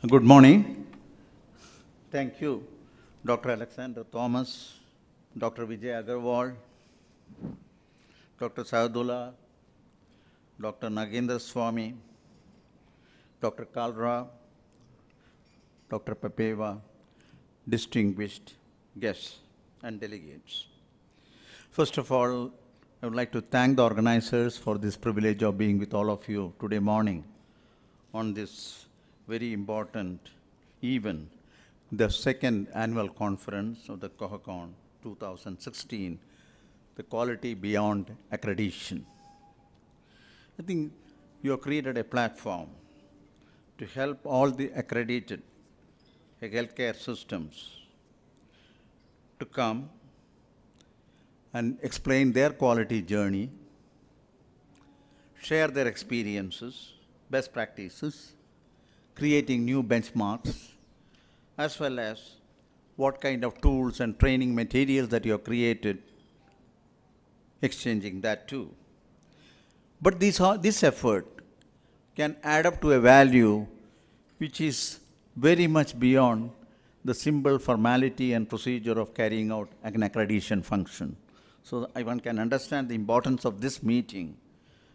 Good morning. Thank you, Dr. Alexander Thomas, Dr. Vijay Agarwal, Dr. Sahadullah, Dr. Nagendra-Swamy, Dr. Kalra, Dr. Papeva, distinguished guests and delegates. First of all, I would like to thank the organizers for this privilege of being with all of you today morning on this very important event, the second annual conference of the CAHOCON 2016, the Quality Beyond Accreditation. I think you have created a platform to help all the accredited healthcare systems to come and explain their quality journey, share their experiences, best practices, creating new benchmarks, as well as what kind of tools and training materials that you have created, exchanging that too. But this effort can add up to a value which is very much beyond the simple formality and procedure of carrying out an accreditation function. So one can understand the importance of this meeting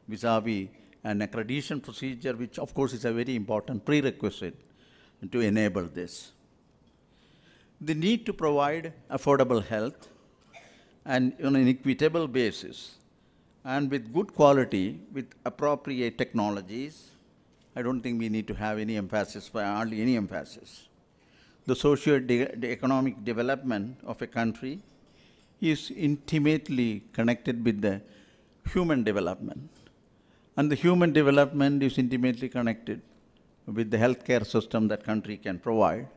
vis-a-vis an accreditation procedure, which of course is a very important prerequisite to enable this. The need to provide affordable health and on an equitable basis and with good quality, with appropriate technologies, I don't think we need to have any emphasis, hardly any emphasis. The socio-economic development of a country is intimately connected with the human development. And the human development is intimately connected with the healthcare system that country can provide.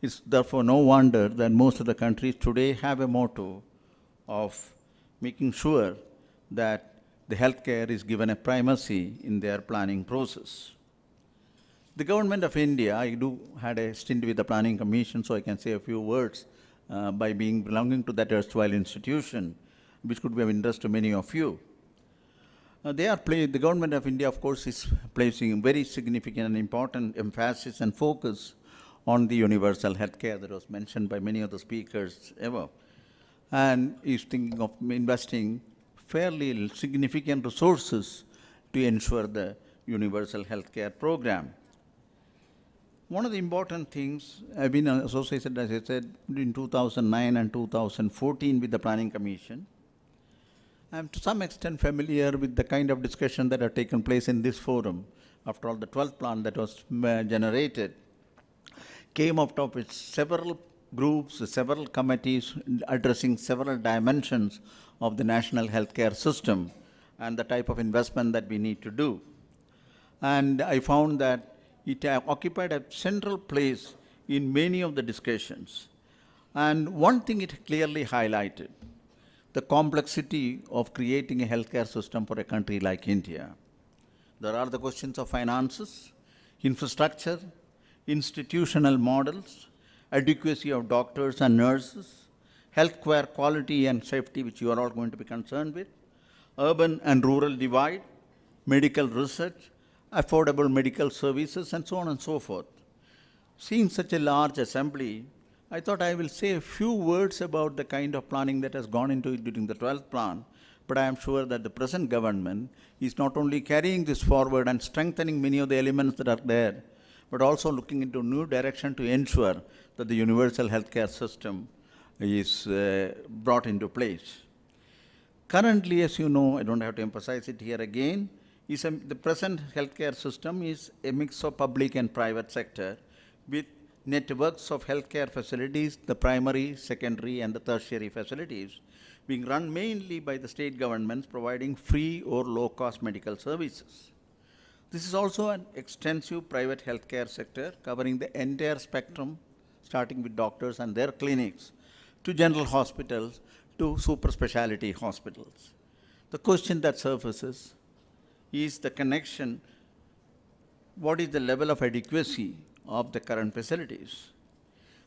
It's therefore no wonder that most of the countries today have a motto of making sure that the healthcare is given a primacy in their planning process. The government of India, I had a stint with the Planning Commission, so I can say a few words by belonging to that erstwhile institution, which could be of interest to many of you. The government of India, of course, is placing very significant and important emphasis and focus on the universal healthcare that was mentioned by many of the speakers ever, and is thinking of investing fairly significant resources to ensure the universal healthcare program. One of the important things, I've been associated, as I said, in 2009 and 2014 with the Planning Commission. I'm to some extent familiar with the kind of discussion that have taken place in this forum. After all, the 12th plan that was generated came out of it several groups, several committees addressing several dimensions of the national healthcare system and the type of investment that we need to do. And I found that it occupied a central place in many of the discussions. And one thing it clearly highlighted, the complexity of creating a healthcare system for a country like India. There are the questions of finances, infrastructure, institutional models, adequacy of doctors and nurses, healthcare quality and safety, which you are all going to be concerned with, urban and rural divide, medical research, affordable medical services, and so on and so forth. Seeing such a large assembly, I thought I will say a few words about the kind of planning that has gone into it during the 12th plan, but I am sure that the present government is not only carrying this forward and strengthening many of the elements that are there, but also looking into a new direction to ensure that the universal healthcare system is brought into place. Currently, as you know, I don't have to emphasize it here again, the present healthcare system is a mix of public and private sector with networks of healthcare facilities, the primary, secondary, and the tertiary facilities, being run mainly by the state governments providing free or low-cost medical services. This is also an extensive private healthcare sector covering the entire spectrum, starting with doctors and their clinics, to general hospitals, to super specialty hospitals. The question that surfaces is the connection, what is the level of adequacy of the current facilities?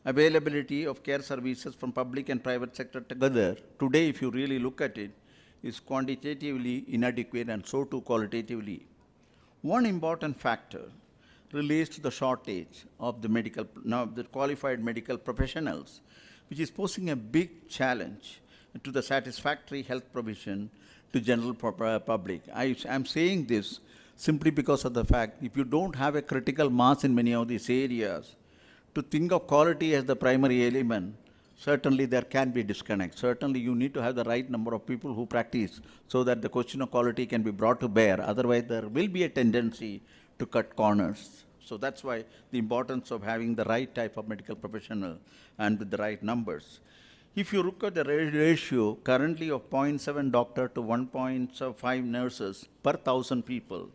Availability of care services from public and private sector together, today if you really look at it, is quantitatively inadequate and so too qualitatively. One important factor relates to the shortage of the qualified medical professionals, which is posing a big challenge to the satisfactory health provision to general public. I'm saying this simply because of the fact if you don't have a critical mass in many of these areas, to think of quality as the primary element, certainly there can be disconnect. Certainly you need to have the right number of people who practice so that the question of quality can be brought to bear. Otherwise there will be a tendency to cut corners. So that's why the importance of having the right type of medical professional and with the right numbers. If you look at the ratio currently of 0.7 doctor to 1.5 nurses per 1,000 people,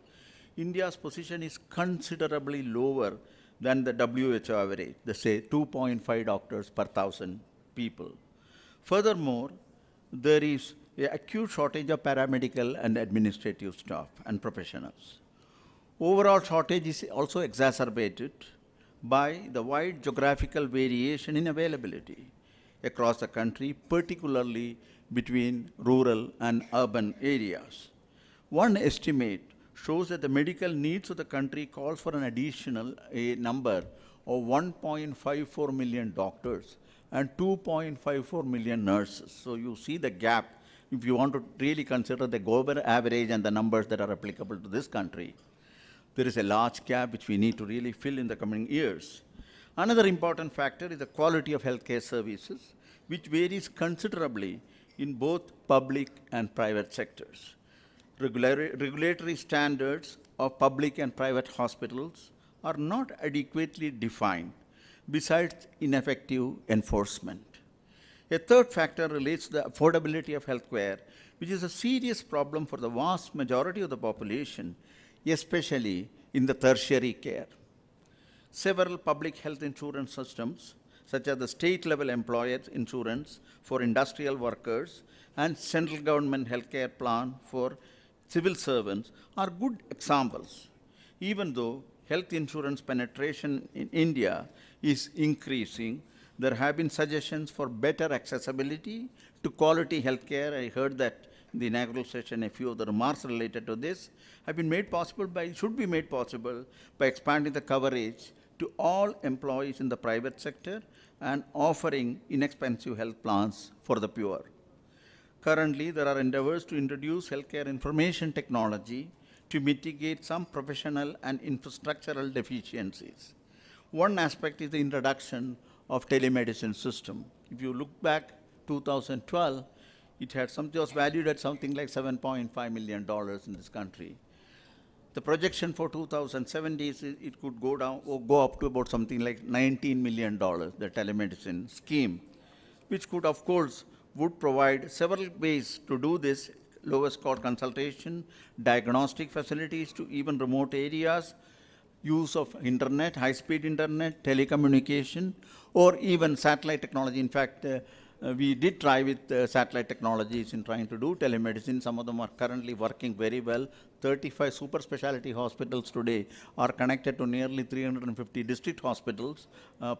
India's position is considerably lower than the WHO average, they say 2.5 doctors per 1,000 people. Furthermore, there is an acute shortage of paramedical and administrative staff and professionals. Overall shortage is also exacerbated by the wide geographical variation in availability across the country, particularly between rural and urban areas. One estimate shows that the medical needs of the country calls for an additional number of 1.54 million doctors and 2.54 million nurses. So you see the gap if you want to really consider the global average and the numbers that are applicable to this country. There is a large gap which we need to really fill in the coming years. Another important factor is the quality of healthcare services, which varies considerably in both public and private sectors. Regulatory standards of public and private hospitals are not adequately defined, besides ineffective enforcement. A third factor relates to the affordability of healthcare, which is a serious problem for the vast majority of the population, especially in the tertiary care. Several public health insurance systems, such as the state-level employers insurance for industrial workers and central government healthcare plan for civil servants, are good examples. Even though health insurance penetration in India is increasing, there have been suggestions for better accessibility to quality healthcare. I heard that in the inaugural session, a few of the remarks related to this have been made possible should be made possible by expanding the coverage to all employees in the private sector and offering inexpensive health plans for the poor. Currently, there are endeavors to introduce healthcare information technology to mitigate some professional and infrastructural deficiencies. One aspect is the introduction of telemedicine system. If you look back 2012, it was valued at something like $7.5 million in this country. The projection for 2070 is it could go up to about something like $19 million, the telemedicine scheme, which could, of course, would provide several ways to do this: lowest cost consultation, diagnostic facilities to even remote areas, use of internet, high-speed internet, telecommunication, or even satellite technology. In fact, we did try with satellite technologies in trying to do telemedicine. Some of them are currently working very well. 35 super specialty hospitals today are connected to nearly 350 district hospitals,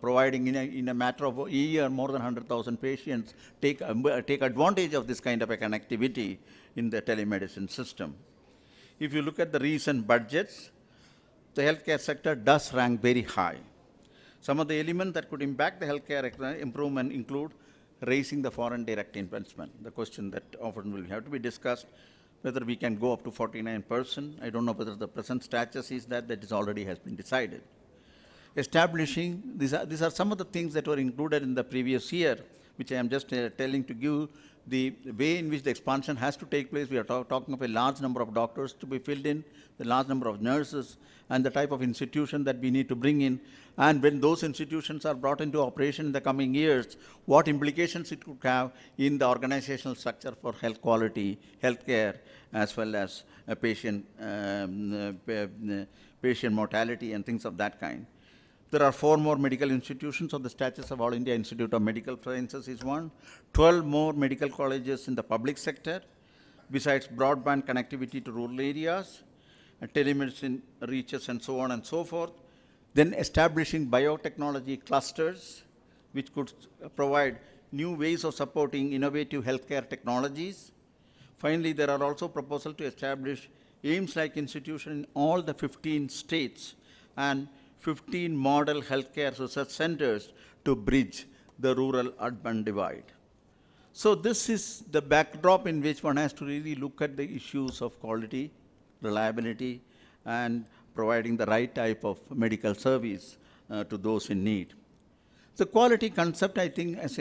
providing in a matter of a year more than 100,000 patients take advantage of this kind of a connectivity in the telemedicine system. If you look at the recent budgets, the healthcare sector does rank very high. Some of the elements that could impact the healthcare improvement include raising the foreign direct investment, the question that often will have to be discussed, whether we can go up to 49%. I don't know whether the present status is that is already has been decided. Establishing, these are some of the things that were included in the previous year, which I am just telling to give the way in which the expansion has to take place. We are talking of a large number of doctors to be filled in, the large number of nurses, and the type of institution that we need to bring in. And when those institutions are brought into operation in the coming years, what implications it could have in the organizational structure for health quality, healthcare, as well as patient mortality and things of that kind. There are 4 more medical institutions of the status of All India Institute of Medical Sciences is one, 12 more medical colleges in the public sector, besides broadband connectivity to rural areas, and telemedicine reaches and so on and so forth. Then establishing biotechnology clusters, which could provide new ways of supporting innovative healthcare technologies. Finally, there are also proposals to establish AIIMS-like institutions in all the 15 states and 15 model healthcare research centers to bridge the rural-urban divide. So this is the backdrop in which one has to really look at the issues of quality, reliability, and providing the right type of medical service to those in need. The quality concept, I think, as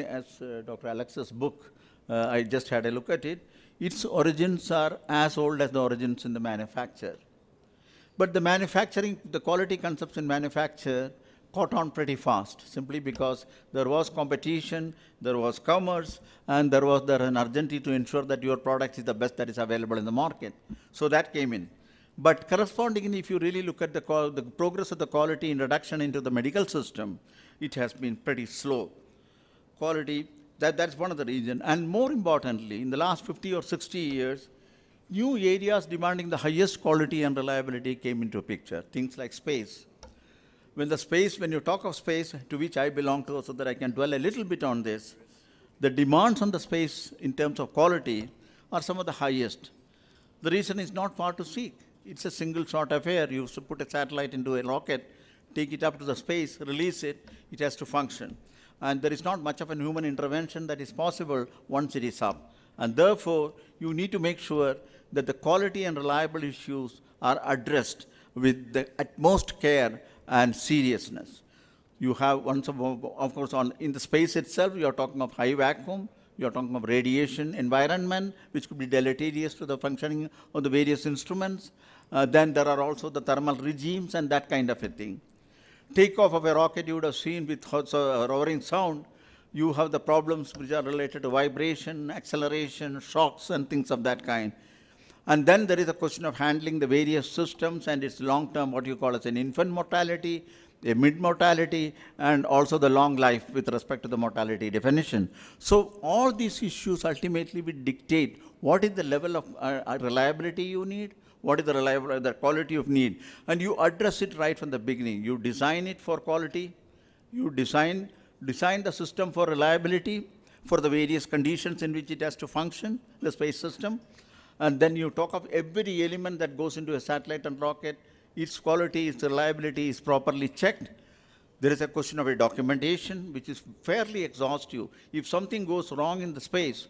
Dr. Alex's book, I just had a look at it, its origins are as old as the origins in the manufacture. But the manufacturing, the quality concepts in manufacture caught on pretty fast, simply because there was competition, there was commerce, and there was an urgency to ensure that your product is the best that is available in the market. So that came in. But correspondingly, if you really look at the progress of the quality introduction into the medical system, it has been pretty slow. Quality, that's one of the reasons. And more importantly, in the last 50 or 60 years, new areas demanding the highest quality and reliability came into picture, things like space. When you talk of space, to which I belong to, so that I can dwell a little bit on this, the demands on the space in terms of quality are some of the highest. The reason is not far to seek. It's a single shot affair. You put a satellite into a rocket, take it up to the space, release it, it has to function. And there is not much of a human intervention that is possible once it is up. And therefore, you need to make sure that the quality and reliable issues are addressed with the utmost care and seriousness. You have, of course, in the space itself, you are talking of high vacuum, you are talking of radiation environment, which could be deleterious to the functioning of the various instruments. Then there are also the thermal regimes and that kind of a thing. Takeoff of a rocket, you would have seen with roaring sound, you have the problems which are related to vibration, acceleration, shocks, and things of that kind. And then there is a question of handling the various systems and its long-term, what you call as an infant mortality, a mid-mortality, and also the long life with respect to the mortality definition. So all these issues ultimately will dictate what is the level of reliability you need, what is the quality of need, and you address it right from the beginning. You design it for quality, you design the system for reliability, for the various conditions in which it has to function, the space system, and then you talk of every element that goes into a satellite and rocket, its quality, its reliability is properly checked. There is a question of a documentation, which is fairly exhaustive. If something goes wrong in the space,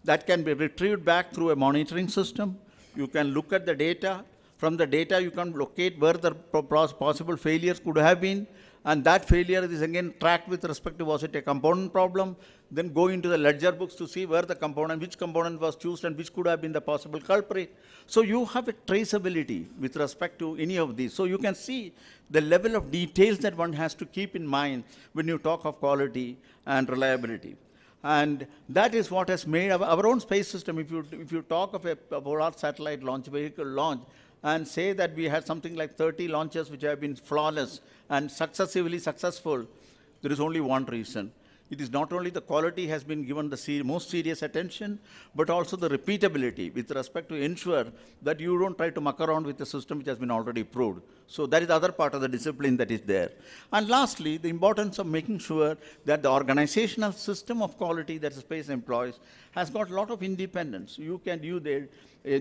that can be retrieved back through a monitoring system. You can look at the data. From the data, you can locate where the possible failures could have been, and that failure is again tracked with respect to was it a component problem, then go into the ledger books to see where the component, which component was chosen and which could have been the possible culprit. So you have a traceability with respect to any of these. So you can see the level of details that one has to keep in mind when you talk of quality and reliability. And that is what has made our own space system. If you talk of a polar satellite launch, vehicle launch, and say that we had something like 30 launches which have been flawless and successively successful, there is only one reason. It is not only the quality has been given the most serious attention, but also the repeatability with respect to ensure that you don't try to muck around with the system which has been already proved. So that is the other part of the discipline that is there. And lastly, the importance of making sure that the organizational system of quality that the space employs has got a lot of independence. The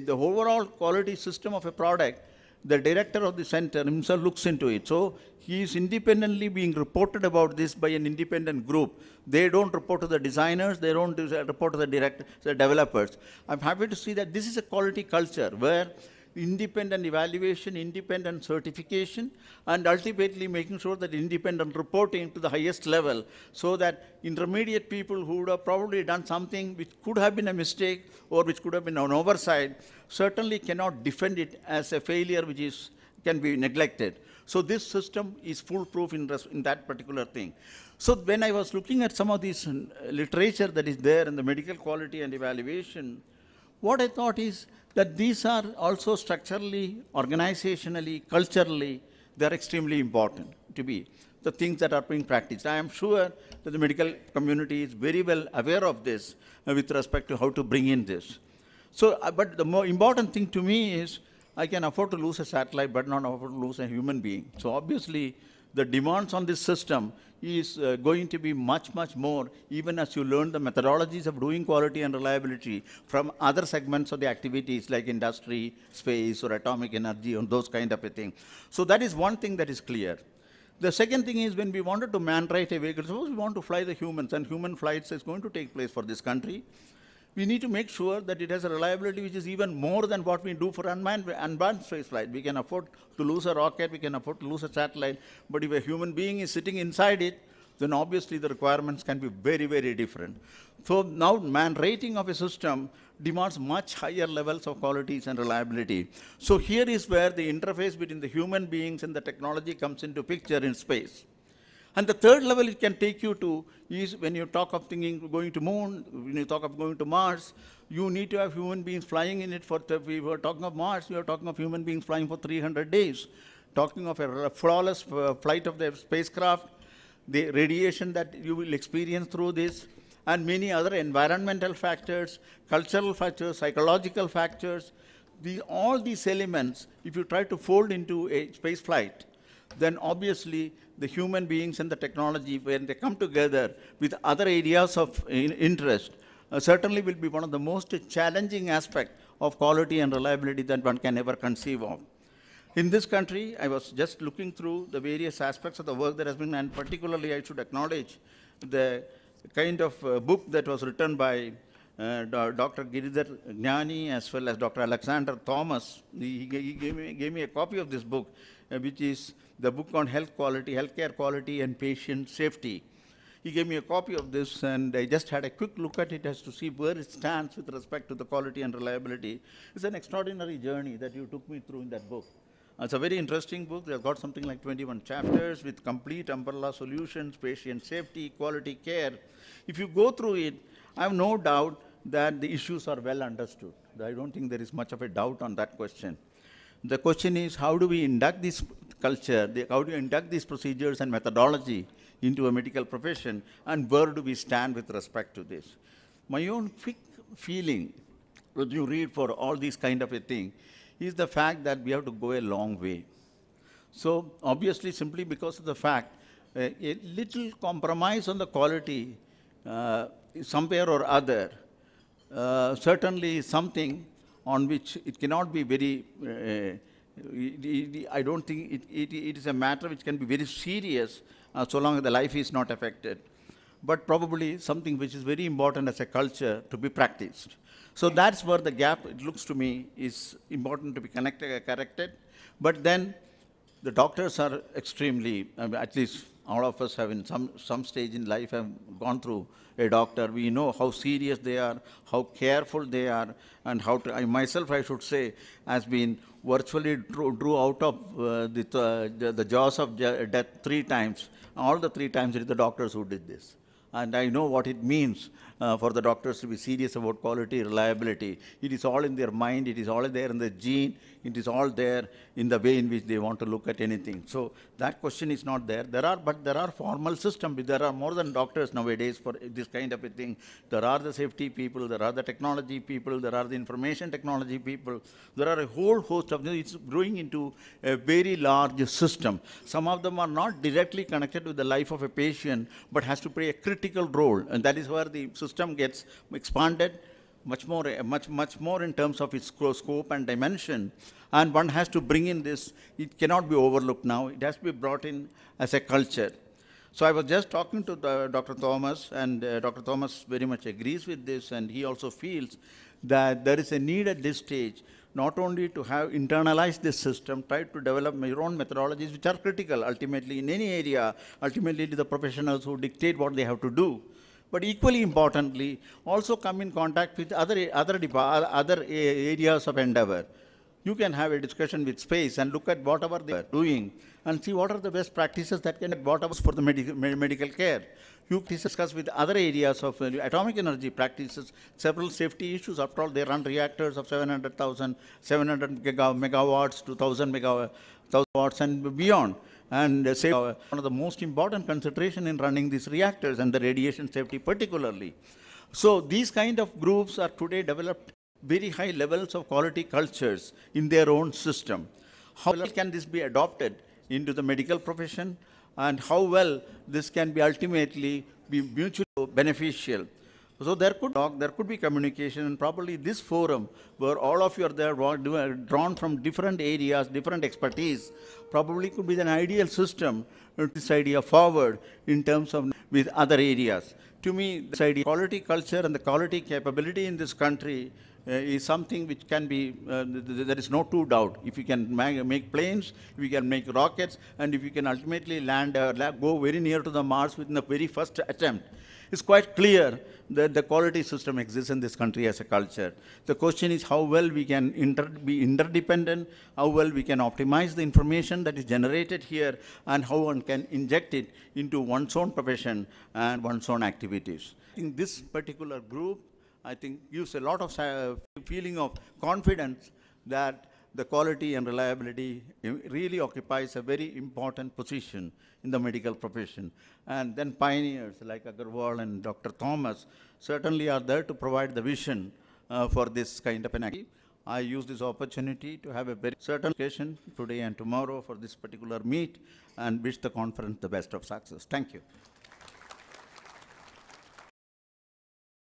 overall quality system of a product, the director of the center himself looks into it. So he is independently being reported about this by an independent group. They don't report to the designers, they don't report to the developers. I'm happy to see that this is a quality culture where independent evaluation, independent certification, and ultimately making sure that independent reporting to the highest level, so that intermediate people who would have probably done something which could have been a mistake or which could have been an oversight certainly cannot defend it as a failure which can be neglected. So this system is foolproof in that particular thing. So when I was looking at some of this literature that is there in the medical quality and evaluation, what I thought is that these are also structurally, organizationally, culturally, they are extremely important to be the things that are being practiced. I am sure that the medical community is very well aware of this with respect to how to bring in this. So, but the more important thing to me is I can afford to lose a satellite, but not afford to lose a human being. So obviously, the demands on this system is going to be much, much more, even as you learn the methodologies of doing quality and reliability from other segments of the activities like industry, space, or atomic energy, or those kind of a thing. So that is one thing that is clear. The second thing is, when we wanted to man-write a vehicle, suppose we want to fly the humans, and human flights is going to take place for this country, we need to make sure that it has a reliability which is even more than what we do for unmanned space flight. We can afford to lose a rocket, we can afford to lose a satellite, but if a human being is sitting inside it, then obviously the requirements can be very, very different. So now man-rating of a system demands much higher levels of qualities and reliability. So here is where the interface between the human beings and the technology comes into picture in space. And the third level it can take you to is when you talk of thinking going to moon, when you talk of going to Mars, you need to have human beings flying in it for, we were talking of Mars, we are talking of human beings flying for 300 days. Talking of a flawless flight of the spacecraft, the radiation that you will experience through this, and many other environmental factors, cultural factors, psychological factors, all these elements, if you try to fold into a space flight, then obviously the human beings and the technology, when they come together with other areas of interest, certainly will be one of the most challenging aspects of quality and reliability that one can ever conceive of. In this country, I was just looking through the various aspects of the work that has been, and particularly I should acknowledge the kind of book that was written by Dr. Giridhar Gnani as well as Dr. Alexander Thomas. He gave me a copy of this book, which is the book on health quality, healthcare quality and patient safety. He gave me a copy of this, and I just had a quick look at it as to see where it stands with respect to the quality and reliability. It's an extraordinary journey that you took me through in that book. It's a very interesting book. They've got something like 21 chapters with complete umbrella solutions, patient safety, quality care. If you go through it, I have no doubt that the issues are well understood. I don't think there is much of a doubt on that question. The question is, how do we induct this culture, how do we induct these procedures and methodology into a medical profession, and where do we stand with respect to this? My own quick feeling, when you read for all these kind of a thing, is the fact that we have to go a long way. So obviously, simply because of the fact, a little compromise on the quality somewhere or other, certainly something on which it cannot be very, I don't think it is a matter which can be very serious so long as the life is not affected, but probably something which is very important as a culture to be practiced. So that's where the gap, it looks to me, is important to be corrected. But then the doctors are extremely, at least all of us have in some stage in life have gone through a doctor. We know how serious they are, how careful they are, and how to, I myself, I should say, has been virtually drew out of the jaws of death 3 times. All the 3 times it is the doctors who did this. And I know what it means for the doctors to be serious about quality, reliability. It is all in their mind, it is all there in the gene, it is all there in the way in which they want to look at anything. So that question is not there. But there are formal systems. There are more than doctors nowadays for this kind of a thing. There are the safety people, there are the technology people, there are the information technology people. There are a whole host of them. It's growing into a very large system. Some of them are not directly connected with the life of a patient, but has to play a critical role. And that is where the system gets expanded much more in terms of its scope and dimension. And one has to bring in this. It cannot be overlooked now. It has to be brought in as a culture. So I was just talking to Dr. Thomas, and Dr. Thomas very much agrees with this, and he also feels that there is a need at this stage not only to have internalized this system, try to develop your own methodologies which are critical ultimately in any area, ultimately to the professionals who dictate what they have to do. But equally importantly, also come in contact with other areas of endeavor. You can have a discussion with space and look at whatever they are doing and see what are the best practices that can be brought up for the medical care. You discuss with other areas of atomic energy practices, several safety issues. After all, they run reactors of 700 megawatts to 1,000 megawatts and beyond. And say one of the most important consideration in running these reactors and the radiation safety particularly. So these kind of groups are today developed very high levels of quality cultures in their own system. How can this be adopted into the medical profession? and how well this can be ultimately be mutually beneficial. So there could talk, there could be communication, and probably this forum where all of you are there drawn from different areas, different expertise, probably could be an ideal system to this idea forward in terms of with other areas. To me, this idea, quality culture and the quality capability in this country is something which can be, there is no two doubt. If you can make planes, if you can make rockets, and if you can ultimately land, go very near to the Mars within the very first attempt, it's quite clear that the quality system exists in this country as a culture. The question is how well we can be interdependent, how well we can optimize the information that is generated here, and how one can inject it into one's own profession and one's own activities. In this particular group, I think gives a lot of feeling of confidence that the quality and reliability really occupies a very important position in the medical profession. And then pioneers like Agarwal and Dr. Thomas certainly are there to provide the vision for this kind of an activity. I use this opportunity to have a very certain occasion today and tomorrow for this particular meet, and wish the conference the best of success. Thank you.